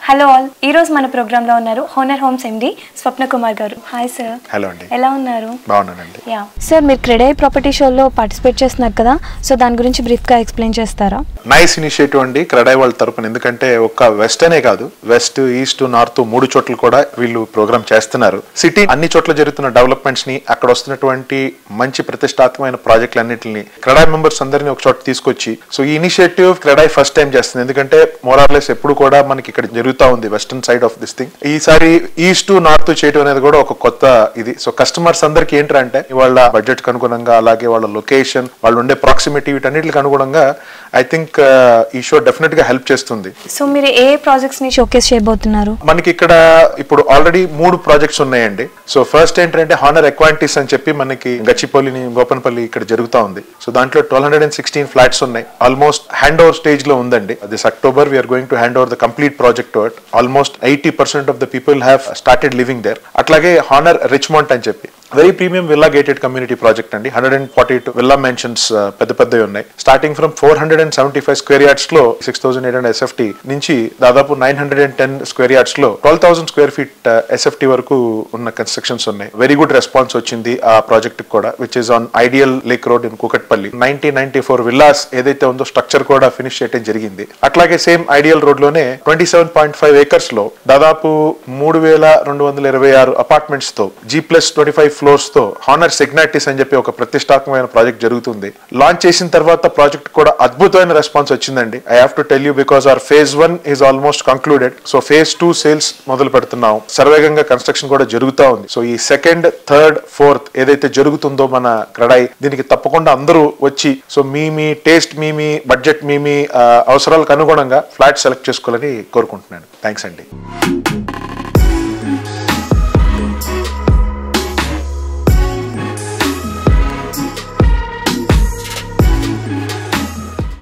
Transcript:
Hello all, ఈ రోజు మన ప్రోగ్రామ్ లో ఉన్నారు హోనర్ హోమ్స్ ఎండి స్వప్న కుమార్ గారు. Hi sir. హలో అండి. ఎలా ఉన్నారు? బాగున్నానండి. యా సార్, మీరు క్రెడై ప్రాపర్టీ షోలో పార్టిసిపేట్ చేస్తున్నారు కదా, సో దాని గురించి బ్రీఫ్ గా ఎక్స్ప్లెయిన్ చేస్తారా? నైస్ ఇనిషియేటివ్ అండి క్రెడై వాళ్ళ తరపున. ఎందుకంటే ఒక్క వెస్ట్ అనే కాదు, వెస్ట్, ఈస్ట్, నార్త్ 3 చోట్ల కూడా వీళ్ళు ప్రోగ్రామ్ చేస్తున్నారు. సిటీ అన్ని చోట్ల జరుగుతున్న డెవలప్మెంట్స్ ని, అక్కడ వస్తున్నటువంటి మంచి ప్రతిష్టాత్మకమైన ప్రాజెక్టులన్నింటినీ క్రెడై మెంబర్స్ అందరినీ ఒక చోట తీసుకొచ్చి, సో ఈ ఇనిషియేటివ్ క్రెడై ఫస్ట్ టైం చేస్తుంది. ఎందుకంటే మోరార్లెస్ ఎప్పుడు కూడా మనకి ఇక్కడ జరుగుతూ ఉంది western side of this thing. ఈసారి ఈస్ట్ నార్త్ చేయడం అనేది కూడా ఒక కొత్త ఇది. సో కస్టమర్స్ అందరికి ఏంటంటే వాళ్ళ బడ్జెట్ కు అనుగుణంగా, అలాగే వాళ్ళ లొకేషన్, వాళ్ళు ఉండే ప్రాక్సిమిటీ, వీటన్నిటికి అనుగుణంగా ఐ థింక్ ఈ షో డెఫినెట్ గా హెల్ప్ చేస్తుంది. సో మీరు ఏ ప్రాజెక్ట్స్ ని షోకేస్ చేయబోతున్నారు? మనకి ఇక్కడ ఇప్పుడు ఆల్రెడీ 3 ప్రాజెక్ట్స్ ఉన్నాయండి. సో ఫస్ట్ ఏంటంటే హానర్ ఎక్వాంటిస్ అని చెప్పి మనకి గచ్చిపల్లిని, గోపన్పల్లి ఇక్కడ జరుగుతూ ఉంది. సో దాంట్లో 1216 ఫ్లాట్స్ ఉన్నాయి. ఆల్మోస్ట్ హ్యాండ్ ఓవర్ స్టేజ్ లో ఉందండి. This October we're going to hand over the complete project to it. Almost 80% of the people have started living there. అట్లాగే హానర్ రిచ్మండ్ అని చెప్పి very premium villa gated community project అండి. 142 villa mentions పెద్ద పెద్దవి ఉన్నాయి. Starting from 475 square yards లో 6800 SFT నుంచి దాదాపు 910 స్క్వేర్ యార్డ్స్ లో 12,000 స్క్వేర్ ఫీట్ SFT వరకు ఉన్న కన్స్ట్రక్షన్స్ ఉన్నాయి. వెరీ గుడ్ రెస్పాన్స్ వచ్చింది ఆ ప్రాజెక్ట్ కూడా, which is on ideal lake road in Kukatpally. 1994 villas ఏదైతే ఉందో స్ట్రక్చర్ కూడా ఫినిష్ చేయడం జరిగింది. అట్లాగే సేమ్ ఐడియల్ రోడ్ లోనే 27.5 ఏకర్స్ లో దాదాపు 3226 అపార్ట్మెంట్స్ తో G+25 ఫ్లోర్స్ తో హానర్ సిగ్నాటిస్ అని చెప్పి ఒక ప్రతిష్టాత్మకమైన ప్రాజెక్ట్ జరుగుతుంది. లాంచ్ చేసిన తర్వాత ప్రాజెక్ట్ కూడా అద్భుతమైన రెస్పాన్స్ వచ్చిందండి. I have to tell you because our phase 1 is almost concluded. So phase 2 sales మొదలు పెడుతున్నాం. సర్వేగంగా కన్స్ట్రక్షన్ కూడా జరుగుతూ ఉంది. సో ఈ సెకండ్, థర్డ్, ఫోర్త్ ఏదైతే జరుగుతుందో మన క్రెడై, దీనికి తప్పకుండా అందరూ వచ్చి సో మీ టేస్ట్, మీ బడ్జెట్, మీ అవసరాలకు అనుగుణంగా ఫ్లాట్ సెలెక్ట్ చేసుకోవాలని కోరుకుంటున్నాను. థ్యాంక్స్ అండి.